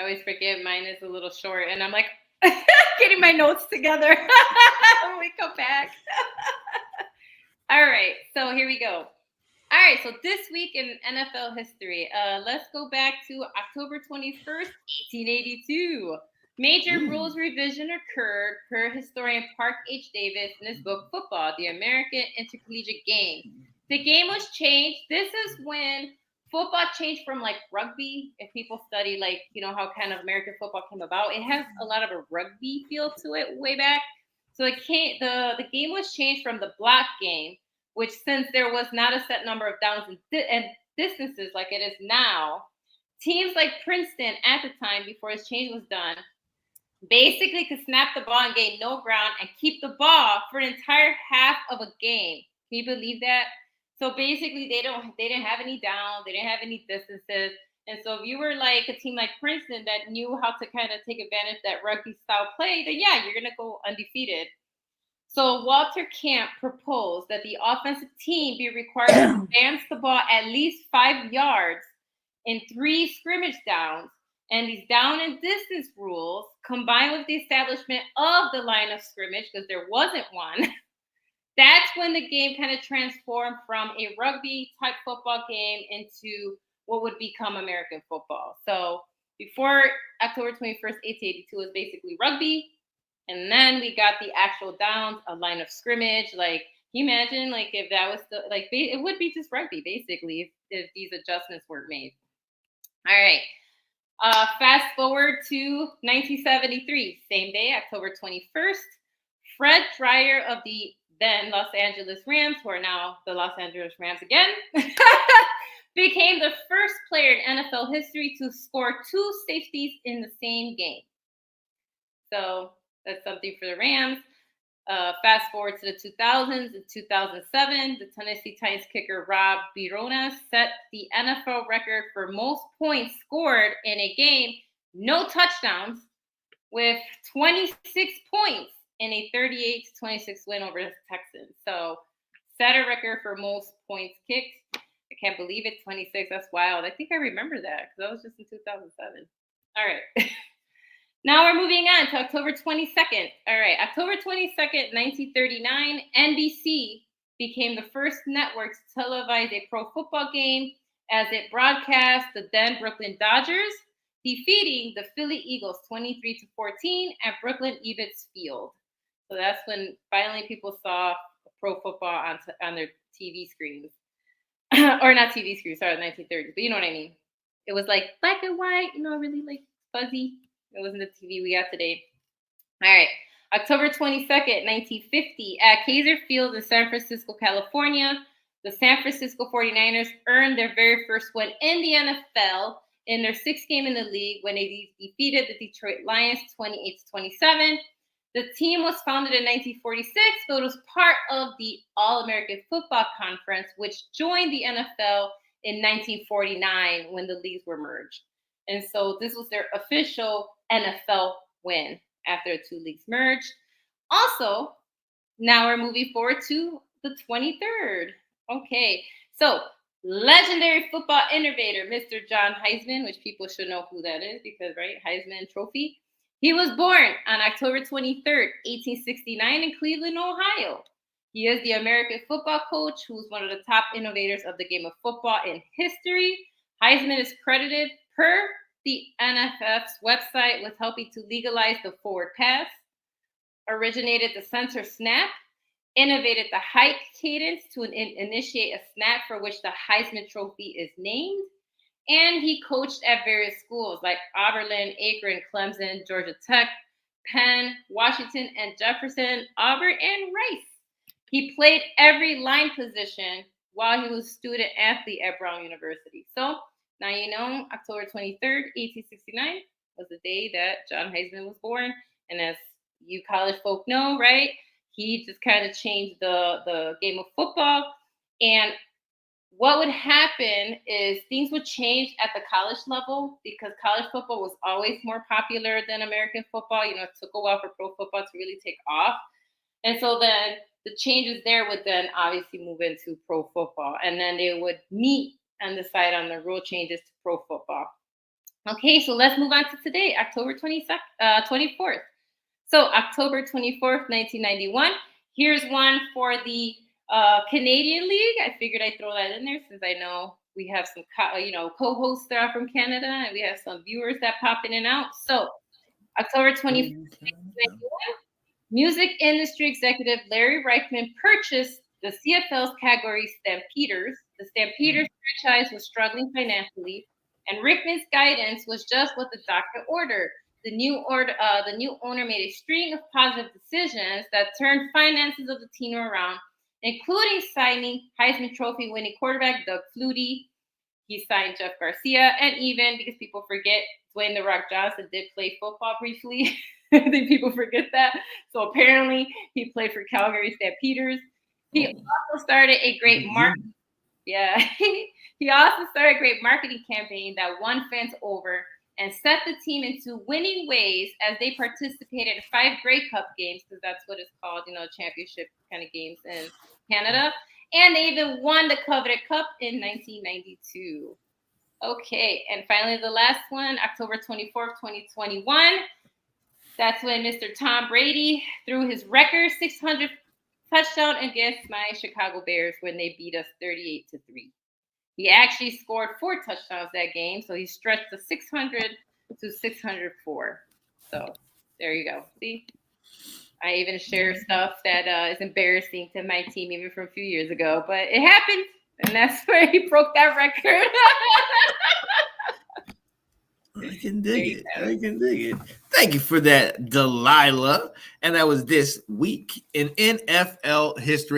always forget mine is a little short, and I'm like getting my notes together when we come back. All right, so here we go. All right, so this week in NFL history, let's go back to October 21st, 1882. Major rules revision occurred per historian Park H. Davis in his book Football, the American Intercollegiate Game. The game was changed. This is when football changed from like rugby. If people study like, how kind of American football came about, it has a lot of a rugby feel to it way back. So the game was changed from the block game, which since there was not a set number of downs and distances like it is now, teams like Princeton at the time before this change was done basically could snap the ball and gain no ground and keep the ball for an entire half of a game. Can you believe that? So basically they didn't have any downs, they didn't have any distances. And so if you were like a team like Princeton that knew how to kind of take advantage of that rugby style play, then yeah, you're gonna go undefeated. So Walter Camp proposed that the offensive team be required to advance the ball at least 5 yards in 3 scrimmage downs. And these down and distance rules, combined with the establishment of the line of scrimmage, because there wasn't one, that's when the game kind of transformed from a rugby type football game into what would become American football. So before October 21st, 1882 was basically rugby. And then we got the actual downs, a line of scrimmage. Like, can you imagine, like, if that was it would be just rugby, basically, if these adjustments weren't made. All right. Fast forward to 1973, same day, October 21st. Fred Dreyer of the then Los Angeles Rams, who are now the Los Angeles Rams again, became the first player in NFL history to score 2 safeties in the same game. So that's something for the Rams. Fast forward to the 2000s. In 2007, the Tennessee Titans kicker Rob Birona set the NFL record for most points scored in a game, no touchdowns, with 26 points in a 38-26 win over the Texans. So set a record for most points kicked. I can't believe it, 26. That's wild. I think I remember that because that was just in 2007. All right. Now we're moving on to October 22nd. All right, October 22nd, 1939, NBC became the first network to televise a pro football game as it broadcast the then Brooklyn Dodgers defeating the Philly Eagles 23-14 at Brooklyn Ebbets Field. So that's when finally people saw pro football on their TV screens. Or not TV screens, sorry, the 1930s, but you know what I mean. It was like black and white, really like fuzzy. It wasn't the TV we got today. All right. October 22nd, 1950, at Kaiser Field in San Francisco, California, the San Francisco 49ers earned their very first win in the NFL in their 6th game in the league when they defeated the Detroit Lions 28-27. The team was founded in 1946, but it was part of the All-American Football Conference, which joined the NFL in 1949 when the leagues were merged. And so this was their official NFL win after the 2 leagues merged. Also, now we're moving forward to the 23rd. Okay, so legendary football innovator, Mr. John Heisman, which people should know who that is because, right, Heisman Trophy. He was born on October 23rd, 1869 in Cleveland, Ohio. He is the American football coach who's one of the top innovators of the game of football in history. Heisman is credited per the NFF's website with helping to legalize the forward pass, originated the center snap, innovated the hike cadence to initiate a snap for which the Heisman Trophy is named, and he coached at various schools like Oberlin, Akron, Clemson, Georgia Tech, Penn, Washington, and Jefferson, Auburn, and Rice. He played every line position while he was a student athlete at Brown University. So now you know, October 23rd, 1869 was the day that John Heisman was born. And as you college folk know, right, he just kind of changed the game of football. And what would happen is things would change at the college level because college football was always more popular than American football. It took a while for pro football to really take off. And so then the changes there would then obviously move into pro football. And then they would meet and decide on the rule changes to pro football. Okay, so let's move on to today, October 24th. So October 24th, 1991. Here's one for the Canadian League. I figured I'd throw that in there since I know we have some co-hosts that are from Canada, and we have some viewers that pop in and out. So October 24th, 1991. Music industry executive Larry Reichman purchased the CFL's category Stampeders. The Stampeders franchise was struggling financially, and Rickman's guidance was just what the doctor ordered. The new owner made a string of positive decisions that turned finances of the team around, including signing Heisman Trophy winning quarterback Doug Flutie. He signed Jeff Garcia, and even because people forget, Dwayne "The Rock" Johnson did play football briefly. I think people forget that. So apparently, he played for Calgary Stampeders. He also started a great marketing. Yeah, he also started a great marketing campaign that won fans over and set the team into winning ways as they participated in 5 Grey Cup games, because that's what it's called, championship kind of games in Canada. And they even won the coveted cup in 1992. Okay, and finally the last one, October 24th, 2021. That's when Mr. Tom Brady threw his record 600 touchdown against my Chicago Bears when they beat us 38-3. He actually scored 4 touchdowns that game, so he stretched the 600 to 604. So there you go. See? I even share stuff that is embarrassing to my team, even from a few years ago, but it happened, and that's where he broke that record. I can dig it. Thank you for that, Delilah. And that was This Week in NFL History.